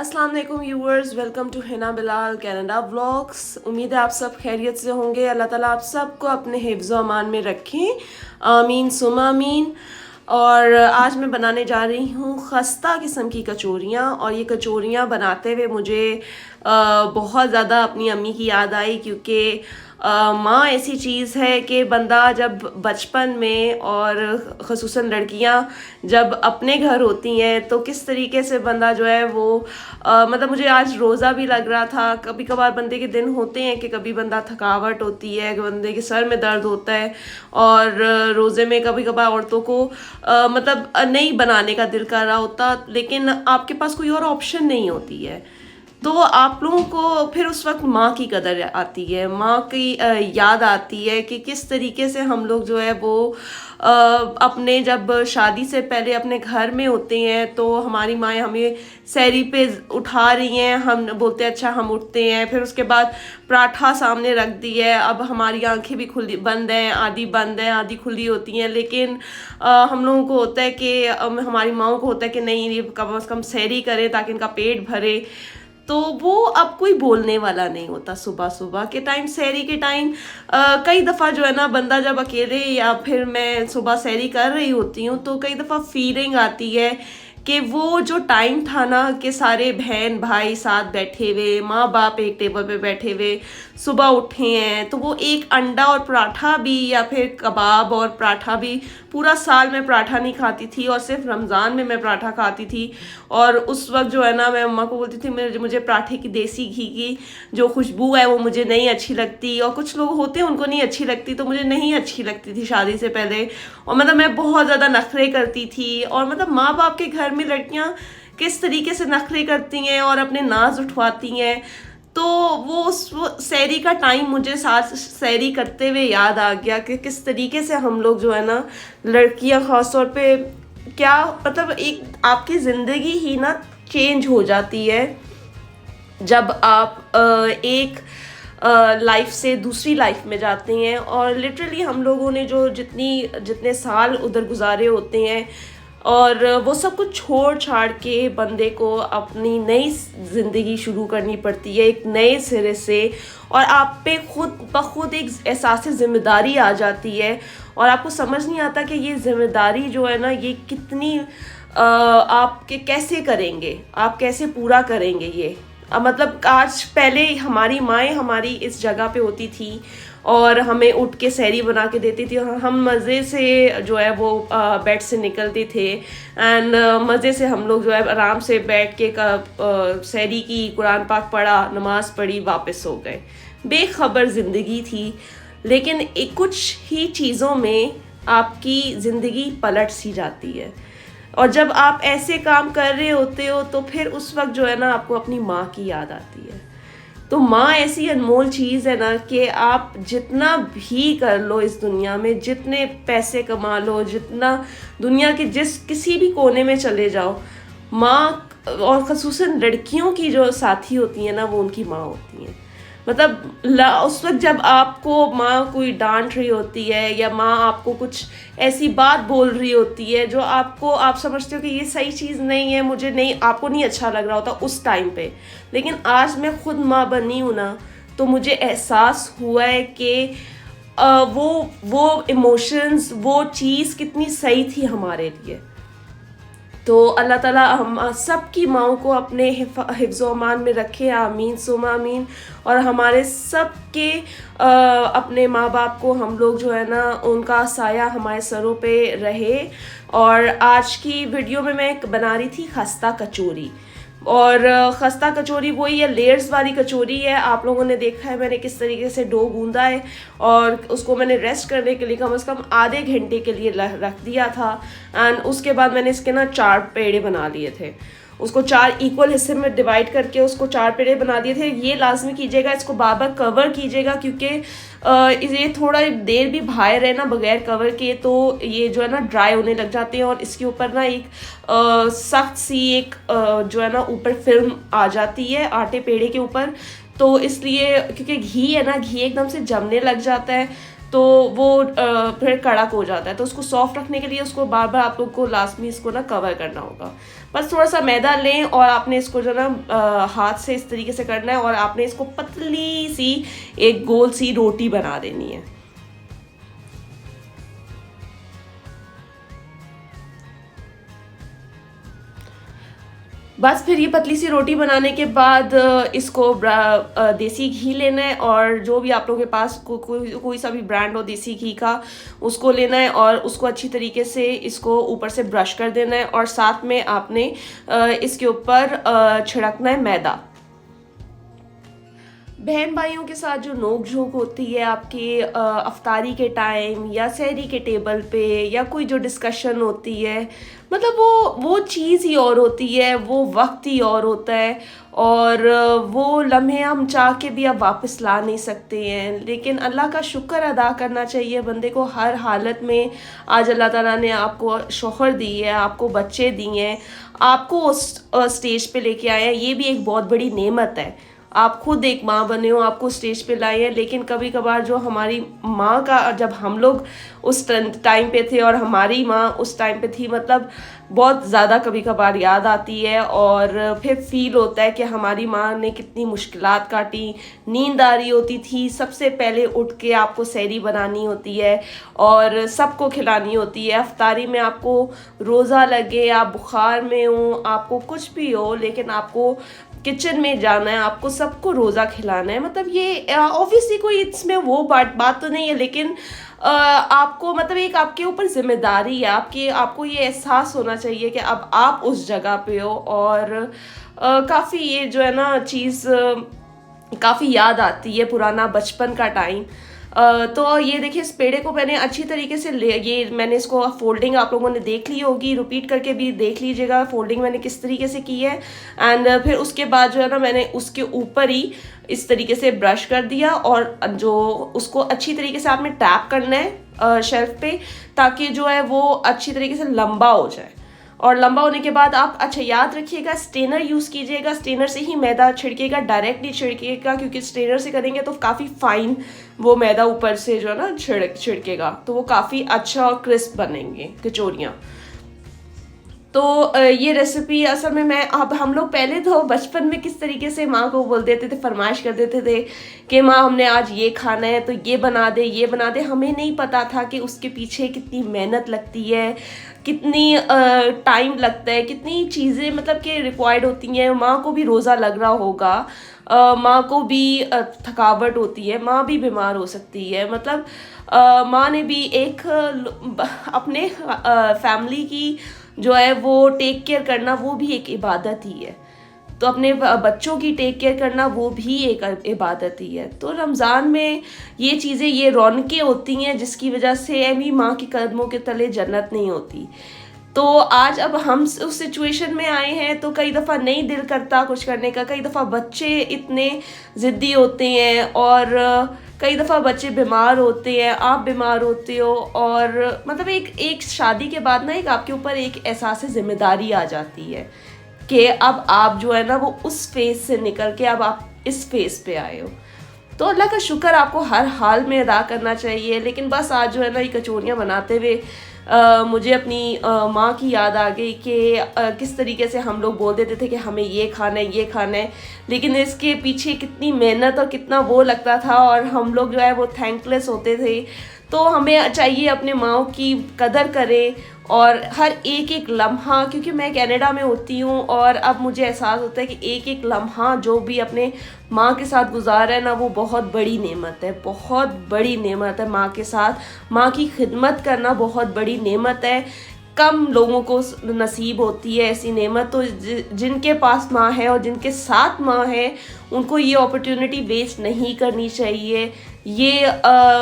अस्सलाम वालेकुम viewers, welcome to Hina Bilal Canada vlogs. उम्मीद है आप सब खैरियत से होंगे। अल्लाह ताला आप सबको अपने हिफ्ज़ व अमान में रखें, आमीन सुमा आमीन। और आज मैं बनाने जा रही हूँ खस्ता किस्म की कचौरियाँ। और ये कचौरियाँ बनाते हुए मुझे बहुत ज़्यादा अपनी अम्मी की याद आई, क्योंकि माँ ऐसी चीज़ है कि बंदा जब बचपन में और ख़ुसूसन लड़कियाँ जब अपने घर होती हैं तो किस तरीके से बंदा जो है वो मतलब मुझे आज रोज़ा भी लग रहा था। कभी कभार बंदे के दिन होते हैं कि कभी बंदा थकावट होती है, बंदे के सर में दर्द होता है, और रोज़े में कभी कभार औरतों को मतलब नहीं बनाने का दिल कर रहा होता, लेकिन आपके पास कोई और ऑप्शन नहीं होती है। तो आप लोगों को फिर उस वक्त माँ की कदर आती है, माँ की याद आती है कि किस तरीके से हम लोग जो है वो अपने जब शादी से पहले अपने घर में होते हैं तो हमारी माएँ हमें सैरी पे उठा रही हैं, हम बोलते हैं अच्छा हम उठते हैं, फिर उसके बाद पराठा सामने रख दी है। अब हमारी आंखें भी खुली बंद हैं, आधी खुली होती हैं, लेकिन हम लोगों को होता है कि हमारी माँओं को होता है कि नहीं, ये कम से कम सैरी करें ताकि इनका पेट भरे। तो वो अब कोई बोलने वाला नहीं होता। सुबह सुबह के टाइम, सैरी के टाइम कई दफ़ा जो है ना बंदा जब अकेले, या फिर मैं सुबह सैरी कर रही होती हूँ तो कई दफ़ा फीलिंग आती है कि वो जो टाइम था ना कि सारे बहन भाई साथ बैठे हुए, माँ बाप एक टेबल पे बैठे हुए, सुबह उठे हैं, तो वो एक अंडा और पराठा भी या फिर कबाब और पराठा भी, पूरा साल मैं पराठा नहीं खाती थी और सिर्फ रमज़ान में मैं पराठा खाती थी। और उस वक्त जो है ना मैं अम्मा को बोलती थी मुझे पराठे की देसी घी की जो खुशबू है वो मुझे नहीं अच्छी लगती, और कुछ लोग होते हैं उनको नहीं अच्छी लगती, तो मुझे नहीं अच्छी लगती थी शादी से पहले। और मतलब मैं बहुत ज़्यादा नखरे करती थी, और मतलब माँ बाप के घर में लड़कियाँ किस तरीके से नखरे करती हैं और अपने नाज उठवाती हैं। तो वो सैरी का टाइम मुझे साथ सैरी करते हुए याद आ गया कि किस तरीके से हम लोग जो है ना लड़कियां ख़ास तौर पे, क्या मतलब एक आपकी ज़िंदगी ही ना चेंज हो जाती है जब आप एक लाइफ से दूसरी लाइफ में जाते हैं। और लिटरली हम लोगों ने जो जितने साल उधर गुजारे होते हैं, और वो सब कुछ छोड़ छाड़ के बंदे को अपनी नई ज़िंदगी शुरू करनी पड़ती है एक नए सिरे से, और आप पे खुद ब खुद एक एहसास ज़िम्मेदारी आ जाती है, और आपको समझ नहीं आता कि ये ज़िम्मेदारी जो है ना ये कितनी आप कैसे करेंगे, आप कैसे पूरा करेंगे ये। मतलब आज पहले हमारी माएँ हमारी इस जगह पे होती थी और हमें उठ के सैरी बना के देती थी, और हम मज़े से जो है वो बेड से निकलते थे, एंड मज़े से हम लोग जो है आराम से बैठ के सैरी की, कुरान पाक पढ़ा, नमाज़ पढ़ी, वापस हो गए। बेखबर ज़िंदगी थी, लेकिन कुछ ही चीज़ों में आपकी ज़िंदगी पलट सी जाती है। और जब आप ऐसे काम कर रहे होते हो तो फिर उस वक्त जो है ना आपको अपनी माँ की याद आती है। तो माँ ऐसी अनमोल चीज़ है ना कि आप जितना भी कर लो इस दुनिया में, जितने पैसे कमा लो, जितना दुनिया के किसी भी कोने में चले जाओ, माँ, और ख़ुसूसन लड़कियों की जो साथी होती है ना वो उनकी माँ होती हैं। मतलब उस वक्त जब आपको माँ कोई डांट रही होती है, या माँ आपको कुछ ऐसी बात बोल रही होती है जो आप समझते हो कि ये सही चीज़ नहीं है, मुझे नहीं, आपको नहीं अच्छा लग रहा होता उस टाइम पे, लेकिन आज मैं खुद माँ बनी हूँ ना तो मुझे एहसास हुआ है कि वो इमोशंस, वो चीज़ कितनी सही थी हमारे लिए। तो अल्लाह ताला हम सब की माँओं को अपने हिफ्ज़ व अमान में रखे, आमीन सुमा आमीन। और हमारे सब के अपने माँ बाप को हम लोग जो है ना उनका साया हमारे सरों पे रहे। और आज की वीडियो में मैं बना रही थी खस्ता कचौरी, और खस्ता कचौरी वही है, लेयर्स वाली कचौरी है। आप लोगों ने देखा है मैंने किस तरीके से डो गूंदा है, और उसको मैंने रेस्ट करने के लिए कम से कम आधे घंटे के लिए रख दिया था। एंड उसके बाद मैंने इसके ना 4 पेड़े बना लिए थे, उसको 4 इक्वल हिस्से में डिवाइड करके उसको 4 पेड़े बना दिए थे। ये लाजमी कीजिएगा, इसको बार कवर कीजिएगा, क्योंकि ये थोड़ा देर भी बाहर रहे ना बगैर कवर के तो ये जो है ना ड्राई होने लग जाते हैं, और इसके ऊपर ना एक सख्त सी एक जो है ना ऊपर फिल्म आ जाती है आटे पेड़े के ऊपर। तो इसलिए क्योंकि घी है ना, घी एकदम से जमने लग जाता है, तो वो फिर कड़क हो जाता है। तो उसको सॉफ्ट रखने के लिए उसको बार बार आप लोग को लास्ट में इसको ना कवर करना होगा। बस थोड़ा सा मैदा लें और आपने इसको जो ना हाथ से इस तरीके से करना है और आपने इसको पतली सी एक गोल सी रोटी बना देनी है। बस फिर ये पतली सी रोटी बनाने के बाद इसको देसी घी लेना है, और जो भी आप लोगों के पास कोई सा भी ब्रांड हो देसी घी का, उसको लेना है और उसको अच्छी तरीके से इसको ऊपर से ब्रश कर देना है। और साथ में आपने इसके ऊपर छिड़कना है मैदा। बहन भाइयों के साथ जो नोक झोंक होती है आपके अफ्तारी के टाइम या सहरी के टेबल पे, या कोई जो डिस्कशन होती है, मतलब वो चीज़ ही और होती है, वो वक्त ही और होता है। और वो लम्हे हम चाह के भी अब वापस ला नहीं सकते हैं, लेकिन अल्लाह का शुक्र अदा करना चाहिए बंदे को हर हालत में। आज अल्लाह ताला ने आपको शौहर दी है, आपको बच्चे दिए हैं, आपको उस स्टेज पे लेके आए हैं, ये भी एक बहुत बड़ी नेमत है। आप खुद एक माँ बने हो, आपको स्टेज पे लाए हैं। लेकिन कभी कभार जो हमारी माँ का, जब हम लोग उस टाइम पे थे और हमारी माँ उस टाइम पे थी, मतलब बहुत ज़्यादा कभी कभार याद आती है। और फिर फील होता है कि हमारी माँ ने कितनी मुश्किलात काटी। नींद आ रही होती थी, सबसे पहले उठ के आपको सहरी बनानी होती है और सबको खिलानी होती है। अफ्तारी में आपको रोज़ा लगे, आप बुखार में हो, आपको कुछ भी हो, लेकिन आपको किचन में जाना है, आपको सबको रोज़ा खिलाना है। मतलब ये ऑब्वियसली कोई इसमें वो बात तो नहीं है, लेकिन आपको मतलब एक आपके ऊपर जिम्मेदारी है। आपको ये एहसास होना चाहिए कि अब आप उस जगह पे हो। और काफ़ी ये जो है ना चीज़ काफ़ी याद आती है, पुराना बचपन का टाइम। तो ये देखिए, इस पेड़े को मैंने अच्छी तरीके से ये मैंने इसको फोल्डिंग आप लोगों ने देख ली होगी, रिपीट करके भी देख लीजिएगा फोल्डिंग मैंने किस तरीके से की है। एंड फिर उसके बाद जो है ना मैंने उसके ऊपर ही इस तरीके से ब्रश कर दिया, और जो उसको अच्छी तरीके से आपने टैप करना है शेल्फ पे, ताकि जो है वो अच्छी तरीके से लंबा हो जाए। और लंबा होने के बाद आप अच्छा याद रखिएगा, स्टेनर यूज़ कीजिएगा। स्टेनर से ही मैदा छिड़केगा, डायरेक्ट नहीं छिड़केगा, क्योंकि स्टेनर से करेंगे तो काफ़ी फाइन वो मैदा ऊपर से जो है ना छिड़केगा, तो वो काफ़ी अच्छा और क्रिस्प बनेंगे कचौरियाँ। तो ये रेसिपी असल में मैं, अब हम लोग पहले तो बचपन में किस तरीके से माँ को बोल देते थे, फरमाइश कर देते थे कि माँ हमने आज ये खाना है तो ये बना दे, ये बना दे। हमें नहीं पता था कि उसके पीछे कितनी मेहनत लगती है, कितनी टाइम लगता है, कितनी चीज़ें मतलब कि रिक्वायर्ड होती हैं। माँ को भी रोज़ा लग रहा होगा, माँ को भी थकावट होती है, माँ भी बीमार हो सकती है। मतलब माँ ने भी एक अपने फैमिली की जो है वो टेक केयर करना, वो भी एक इबादत ही है। तो अपने बच्चों की टेक केयर करना, वो भी एक इबादत ही है। तो रमज़ान में ये चीज़ें, ये रौनकें होती हैं जिसकी वजह से अभी माँ के कदमों के तले जन्नत नहीं होती। तो आज अब हम उस सिचुएशन में आए हैं, तो कई दफ़ा नहीं दिल करता कुछ करने का, कई दफ़ा बच्चे इतने ज़िद्दी होते हैं, और कई दफ़ा बच्चे बीमार होते हैं, आप बीमार होते हो। और मतलब एक शादी के बाद ना एक आपके ऊपर एक एहसास ज़िम्मेदारी आ जाती है कि अब आप जो है ना वो उस फेज़ से निकल के अब आप इस फेज़ पे आए हो। तो अल्लाह का शुक्र आपको हर हाल में अदा करना चाहिए। लेकिन बस आज जो है ना ये कचौरियाँ बनाते हुए मुझे अपनी माँ की याद आ गई कि किस तरीके से हम लोग बोल देते थे कि हमें ये खाना है, ये खाना है, लेकिन इसके पीछे कितनी मेहनत और कितना वो लगता था, और हम लोग जो है वो थैंकलेस होते थे। तो हमें चाहिए अपने माँ की कदर करें और हर एक एक लम्हा, क्योंकि मैं कनाडा में होती हूँ और अब मुझे एहसास होता है कि एक एक लम्हा जो भी अपने माँ के साथ गुजारा है ना, वो बहुत बड़ी नेमत है, बहुत बड़ी नेमत है। माँ के साथ माँ की खिदमत करना बहुत बड़ी नेमत है। कम लोगों को नसीब होती है ऐसी नेमत। तो जिनके पास माँ है और जिनके साथ माँ है, उनको ये अपॉर्चुनिटी वेस्ट नहीं करनी चाहिए। ये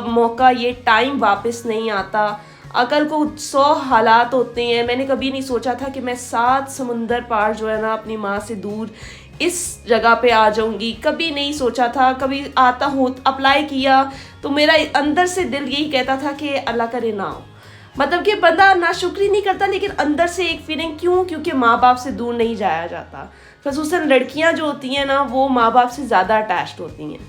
मौका, ये टाइम वापस नहीं आता। अकल को 100 हालात होते हैं। मैंने कभी नहीं सोचा था कि मैं 7 समुंदर पार जो है ना अपनी माँ से दूर इस जगह पे आ जाऊंगी। कभी नहीं सोचा था। कभी आता हो अप्लाई किया तो मेरा अंदर से दिल यही कहता था कि अल्लाह करे ना हो। मतलब कि बंदा नाशुक्री नहीं करता, लेकिन अंदर से एक फीलिंग, क्योंकि माँ बाप से दूर नहीं जाया जाता। खसूसन लड़कियाँ जो होती हैं ना, वो माँ बाप से ज़्यादा अटैच्ड होती हैं।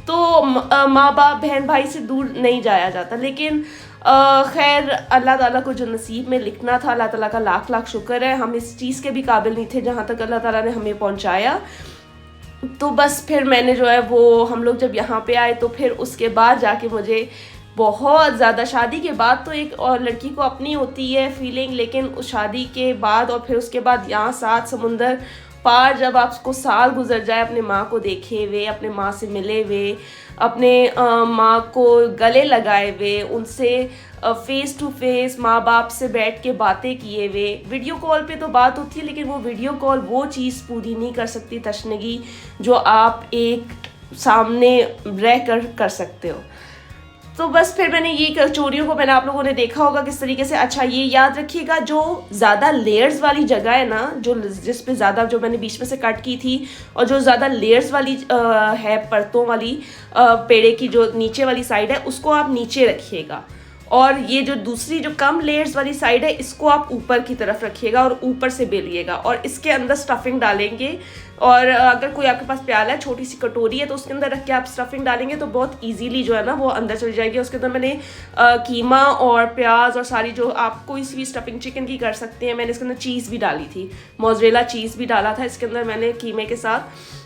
तो माँ बाप बहन भाई से दूर नहीं जाया जाता, लेकिन खैर अल्लाह ताला को जो नसीब में लिखना था, अल्लाह ताला का लाख लाख शुक्र है, हम इस चीज़ के भी काबिल नहीं थे जहाँ तक अल्लाह ताला ने हमें पहुँचाया। तो बस फिर मैंने जो है वो, हम लोग जब यहाँ पे आए तो फिर उसके बाद जाके मुझे बहुत ज़्यादा, शादी के बाद तो एक और लड़की को अपनी होती है फीलिंग, लेकिन उस शादी के बाद और फिर उसके बाद यहाँ 7 समुंदर पार जब आपको साल गुजर जाए अपने माँ को देखे हुए, अपने माँ से मिले हुए, अपने माँ को गले लगाए हुए, उनसे फेस टू फेस माँ बाप से बैठ के बातें किए हुए। वीडियो कॉल पे तो बात होती है, लेकिन वो वीडियो कॉल वो चीज़ पूरी नहीं कर सकती तशनगी जो आप एक सामने रह कर सकते हो। तो बस फिर मैंने ये कचौरियों को, मैंने आप लोगों ने देखा होगा किस तरीके से। अच्छा ये याद रखिएगा, जो ज़्यादा लेयर्स वाली जगह है ना, जो जिस पे ज़्यादा, जो मैंने बीच में से कट की थी, और जो ज़्यादा लेयर्स वाली है, परतों वाली पेड़े की जो नीचे वाली साइड है, उसको आप नीचे रखिएगा। और ये जो दूसरी जो कम लेयर्स वाली साइड है, इसको आप ऊपर की तरफ रखिएगा और ऊपर से बेलिएगा, और इसके अंदर स्टफिंग डालेंगे। और अगर कोई आपके पास प्याला है, छोटी सी कटोरी है, तो उसके अंदर रख के आप स्टफिंग डालेंगे तो बहुत इजीली जो है ना वो अंदर चली जाएगी। उसके अंदर मैंने कीमा और प्याज और सारी, जो आप कोई सी भी स्टफिंग चिकन की कर सकते हैं, मैंने इसके अंदर चीज़ भी डाली थी, मोज़रेला चीज़ भी डाला था इसके अंदर मैंने कीमे के साथ।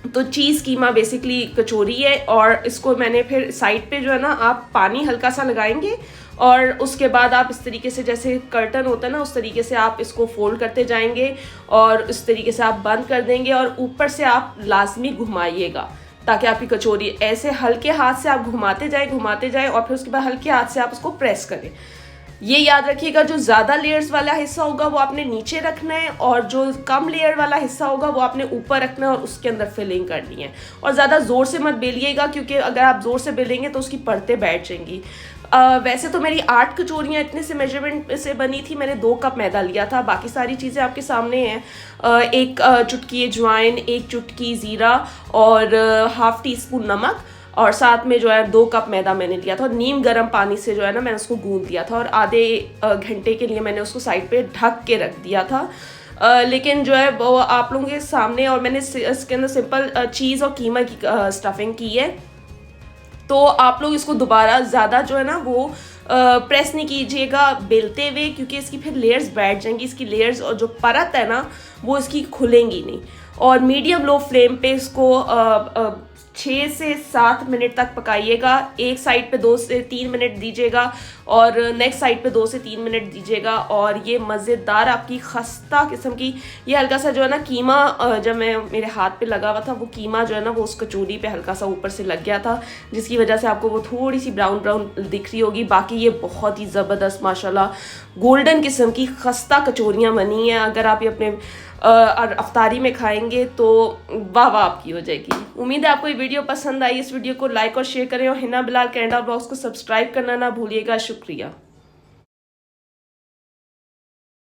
तो चीज़ कीमा बेसिकली कचौरी है। और इसको मैंने फिर साइड पे जो है ना, आप पानी हल्का सा लगाएंगे और उसके बाद आप इस तरीके से, जैसे कर्टन होता है ना, उस तरीके से आप इसको फोल्ड करते जाएंगे और इस तरीके से आप बंद कर देंगे। और ऊपर से आप लाजमी घुमाइएगा ताकि आपकी कचौरी ऐसे हल्के हाथ से आप घुमाते जाए और फिर उसके बाद हल्के हाथ से आप उसको प्रेस करें। ये याद रखिएगा, जो ज़्यादा लेयर्स वाला हिस्सा होगा वो आपने नीचे रखना है, और जो कम लेयर वाला हिस्सा होगा वो आपने ऊपर रखना है और उसके अंदर फिलिंग करनी है। और ज़्यादा ज़ोर से मत बेलिएगा, क्योंकि अगर आप ज़ोर से बेलेंगे तो उसकी परतें बैठ जाएंगी। वैसे तो मेरी 8 कचौरियाँ इतने से मेजरमेंट से बनी थी। मैंने 2 कप मैदा लिया था, बाकी सारी चीज़ें आपके सामने हैं। एक चुटकी अजवाइन, 1 चुटकी ज़ीरा और हाफ़ टी स्पून नमक, और साथ में जो है 2 कप मैदा मैंने लिया था। और नीम गर्म पानी से जो है ना मैंने उसको गूंद दिया था, और आधे घंटे के लिए मैंने उसको साइड पे ढक के रख दिया था। लेकिन जो है वो आप लोगों के सामने, और मैंने इसके अंदर सिंपल चीज़ और कीमा की स्टफिंग की है। तो आप लोग इसको दोबारा ज़्यादा जो है ना वो प्रेस नहीं कीजिएगा बेलते हुए, क्योंकि इसकी फिर लेयर्स बैठ जाएंगी, इसकी लेयर्स और जो परत है ना वो इसकी खुलेंगी नहीं। और मीडियम लो फ्लेम पे इसको 6 से 7 मिनट तक पकाइएगा। एक साइड पे 2 से 3 मिनट दीजिएगा और नेक्स्ट साइड पे 2 से 3 मिनट दीजिएगा। और ये मज़ेदार आपकी खस्ता किस्म की, ये हल्का सा जो है ना कीमा, जब मैं मेरे हाथ पे लगा हुआ था वो कीमा जो है ना वो उस कचौरी पे हल्का सा ऊपर से लग गया था, जिसकी वजह से आपको वो थोड़ी सी ब्राउन ब्राउन दिख रही होगी। बाकी ये बहुत ही ज़बरदस्त माशाल्लाह गोल्डन किस्म की खस्ता कचौरियाँ बनी हैं। अगर आप ये अपने और अफ्तारी में खाएंगे तो वाह वाह आपकी हो जाएगी। उम्मीद है आपको ये वीडियो पसंद आई। इस वीडियो को लाइक और शेयर करें, और हिना बिलाल कनाडा ब्लॉग्स को सब्सक्राइब करना ना भूलिएगा। शुक्रिया।